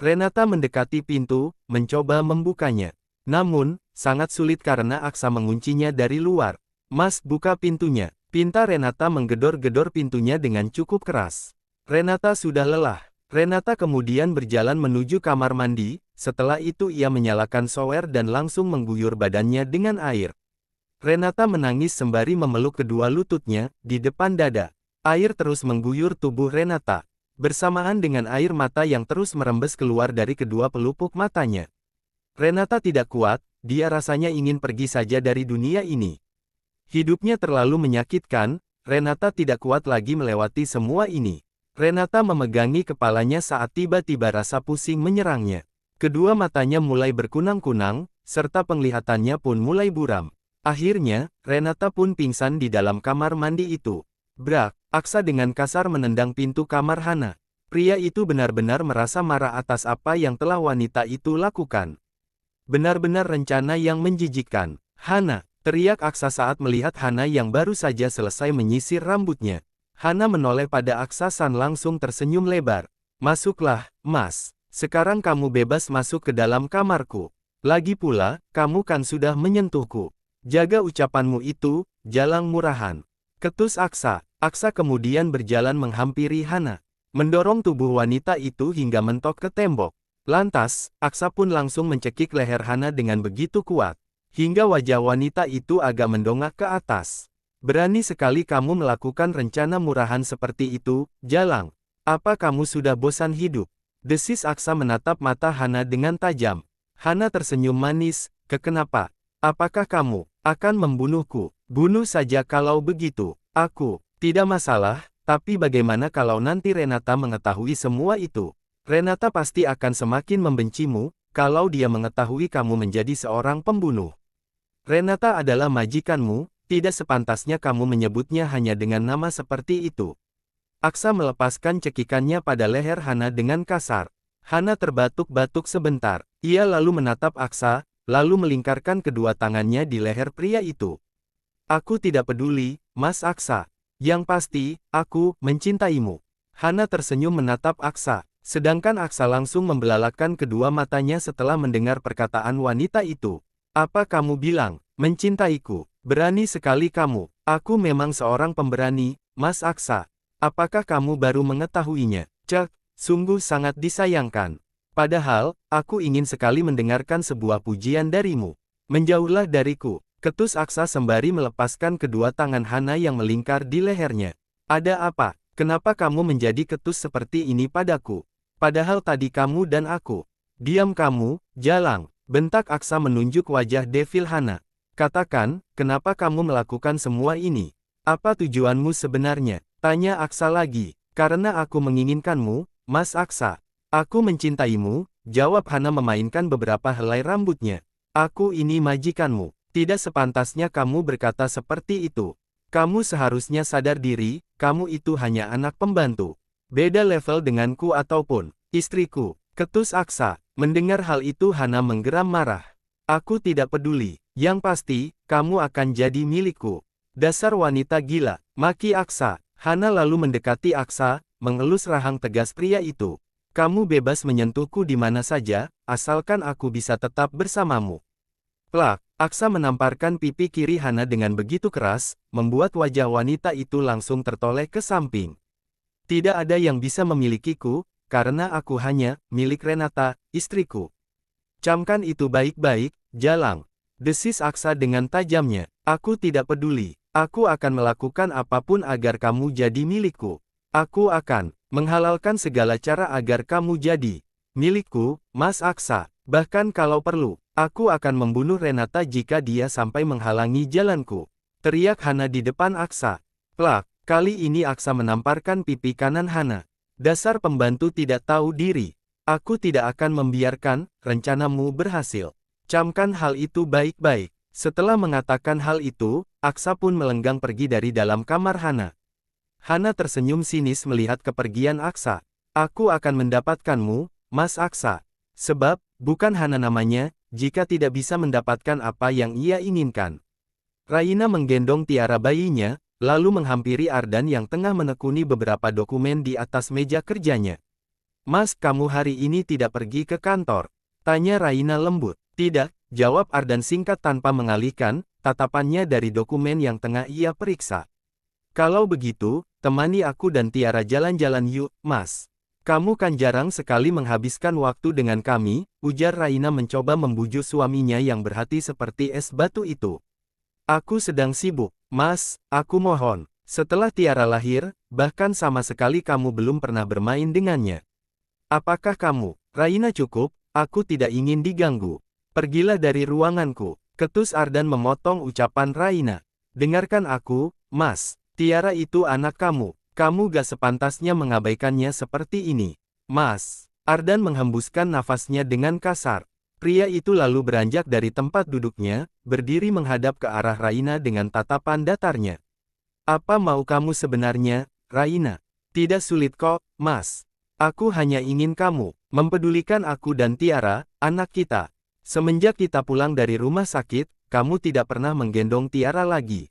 Renata mendekati pintu, mencoba membukanya. Namun, sangat sulit karena Aksa menguncinya dari luar. "Mas, buka pintunya." Pinta Renata menggedor-gedor pintunya dengan cukup keras. Renata sudah lelah. Renata kemudian berjalan menuju kamar mandi, setelah itu ia menyalakan shower dan langsung mengguyur badannya dengan air. Renata menangis sembari memeluk kedua lututnya, di depan dada. Air terus mengguyur tubuh Renata, bersamaan dengan air mata yang terus merembes keluar dari kedua pelupuk matanya. Renata tidak kuat, dia rasanya ingin pergi saja dari dunia ini. Hidupnya terlalu menyakitkan, Renata tidak kuat lagi melewati semua ini. Renata memegangi kepalanya saat tiba-tiba rasa pusing menyerangnya. Kedua matanya mulai berkunang-kunang, serta penglihatannya pun mulai buram. Akhirnya, Renata pun pingsan di dalam kamar mandi itu. Brak, Aksa dengan kasar menendang pintu kamar Hana. Pria itu benar-benar merasa marah atas apa yang telah wanita itu lakukan. Benar-benar rencana yang menjijikkan. "Hana!" teriak Aksa saat melihat Hana yang baru saja selesai menyisir rambutnya. Hana menoleh pada Aksa-san langsung tersenyum lebar. "Masuklah, Mas. Sekarang kamu bebas masuk ke dalam kamarku. Lagi pula, kamu kan sudah menyentuhku. Jaga ucapanmu itu, jalang murahan." Ketus Aksa. Aksa kemudian berjalan menghampiri Hana, mendorong tubuh wanita itu hingga mentok ke tembok. Lantas, Aksa pun langsung mencekik leher Hana dengan begitu kuat, hingga wajah wanita itu agak mendongak ke atas. "Berani sekali kamu melakukan rencana murahan seperti itu, jalang. Apa kamu sudah bosan hidup?" desis Aksa menatap mata Hana dengan tajam. Hana tersenyum manis, "Kenapa? Apakah kamu akan membunuhku?" "Bunuh saja kalau begitu. Aku tidak masalah, tapi bagaimana kalau nanti Renata mengetahui semua itu? Renata pasti akan semakin membencimu, kalau dia mengetahui kamu menjadi seorang pembunuh. Renata adalah majikanmu, tidak sepantasnya kamu menyebutnya hanya dengan nama seperti itu." Aksa melepaskan cekikannya pada leher Hana dengan kasar. Hana terbatuk-batuk sebentar. Ia lalu menatap Aksa, lalu melingkarkan kedua tangannya di leher pria itu. "Aku tidak peduli, Mas Aksa. Yang pasti, aku mencintaimu." Hana tersenyum menatap Aksa. Sedangkan Aksa langsung membelalakan kedua matanya setelah mendengar perkataan wanita itu. "Apa kamu bilang, mencintaiku? Berani sekali kamu." "Aku memang seorang pemberani, Mas Aksa. Apakah kamu baru mengetahuinya?" "Cek, sungguh sangat disayangkan. Padahal, aku ingin sekali mendengarkan sebuah pujian darimu." "Menjauhlah dariku," ketus Aksa sembari melepaskan kedua tangan Hana yang melingkar di lehernya. "Ada apa? Kenapa kamu menjadi ketus seperti ini padaku? Padahal tadi kamu dan aku." "Diam kamu, jalang," bentak Aksa menunjuk wajah devil Hana. "Katakan, kenapa kamu melakukan semua ini? Apa tujuanmu sebenarnya?" tanya Aksa lagi. "Karena aku menginginkanmu, Mas Aksa." "Aku mencintaimu," jawab Hana memainkan beberapa helai rambutnya. "Aku ini majikanmu. Tidak sepantasnya kamu berkata seperti itu. Kamu seharusnya sadar diri, kamu itu hanya anak pembantu. Beda level denganku ataupun istriku." Ketus Aksa. Mendengar hal itu Hana menggeram marah. "Aku tidak peduli. Yang pasti, kamu akan jadi milikku." "Dasar wanita gila," maki Aksa. Hana lalu mendekati Aksa, mengelus rahang tegas pria itu. "Kamu bebas menyentuhku di mana saja, asalkan aku bisa tetap bersamamu." Plak, Aksa menamparkan pipi kiri Hana dengan begitu keras, membuat wajah wanita itu langsung tertoleh ke samping. "Tidak ada yang bisa memilikiku, karena aku hanya milik Renata, istriku." "Camkan itu baik-baik, jalang," desis Aksa dengan tajamnya. "Aku tidak peduli. Aku akan melakukan apapun agar kamu jadi milikku. Aku akan menghalalkan segala cara agar kamu jadi milikku, Mas Aksa. Bahkan kalau perlu, aku akan membunuh Renata jika dia sampai menghalangi jalanku," teriak Hana di depan Aksa. Plak, kali ini Aksa menamparkan pipi kanan Hana. "Dasar pembantu tidak tahu diri. Aku tidak akan membiarkan rencanamu berhasil. Camkan hal itu baik-baik." Setelah mengatakan hal itu, Aksa pun melenggang pergi dari dalam kamar Hana. Hana tersenyum sinis melihat kepergian Aksa. "Aku akan mendapatkanmu, Mas Aksa. Sebab, bukan Hana namanya, jika tidak bisa mendapatkan apa yang ia inginkan." Raina menggendong tiara bayinya, lalu menghampiri Ardan yang tengah menekuni beberapa dokumen di atas meja kerjanya. Mas, kamu hari ini tidak pergi ke kantor? Tanya Raina lembut. Tidak, jawab Ardan singkat tanpa mengalihkan tatapannya dari dokumen yang tengah ia periksa. Kalau begitu, temani aku dan Tiara jalan-jalan yuk, Mas. Kamu kan jarang sekali menghabiskan waktu dengan kami, ujar Raina mencoba membujuk suaminya yang berhati seperti es batu itu. Aku sedang sibuk, Mas, aku mohon. Setelah Tiara lahir, bahkan sama sekali kamu belum pernah bermain dengannya. Apakah kamu, Raina cukup, aku tidak ingin diganggu. Pergilah dari ruanganku. Ketus Ardan memotong ucapan Raina. Dengarkan aku, Mas, Tiara itu anak kamu. Kamu gak sepantasnya mengabaikannya seperti ini. Mas, Ardan menghembuskan nafasnya dengan kasar. Pria itu lalu beranjak dari tempat duduknya, berdiri menghadap ke arah Raina dengan tatapan datarnya. Apa mau kamu sebenarnya, Raina? Tidak sulit kok, Mas. Aku hanya ingin kamu mempedulikan aku dan Tiara, anak kita. Semenjak kita pulang dari rumah sakit, kamu tidak pernah menggendong Tiara lagi.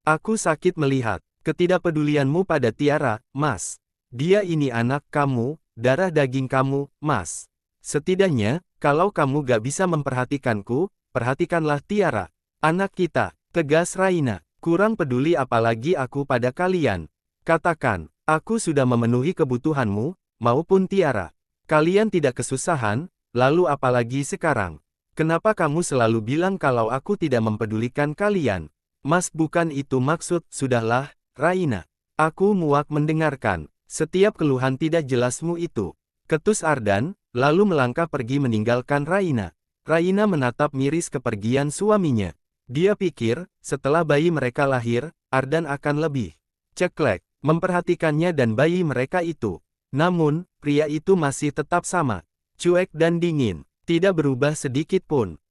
Aku sakit melihat ketidakpedulianmu pada Tiara, Mas. Dia ini anak kamu, darah daging kamu, Mas. Setidaknya, kalau kamu gak bisa memperhatikanku, perhatikanlah Tiara, anak kita, tegas Raina. Kurang peduli apalagi aku pada kalian. Katakan, aku sudah memenuhi kebutuhanmu, maupun Tiara. Kalian tidak kesusahan, lalu apalagi sekarang? Kenapa kamu selalu bilang kalau aku tidak mempedulikan kalian? Mas, bukan itu maksud, sudahlah, Raina. Aku muak mendengarkan setiap keluhan tidak jelasmu itu. Ketus Ardan, lalu melangkah pergi meninggalkan Raina. Raina menatap miris kepergian suaminya. Dia pikir, setelah bayi mereka lahir, Ardan akan lebih ceklek memperhatikannya dan bayi mereka itu. Namun, pria itu masih tetap sama, cuek dan dingin, tidak berubah sedikit pun.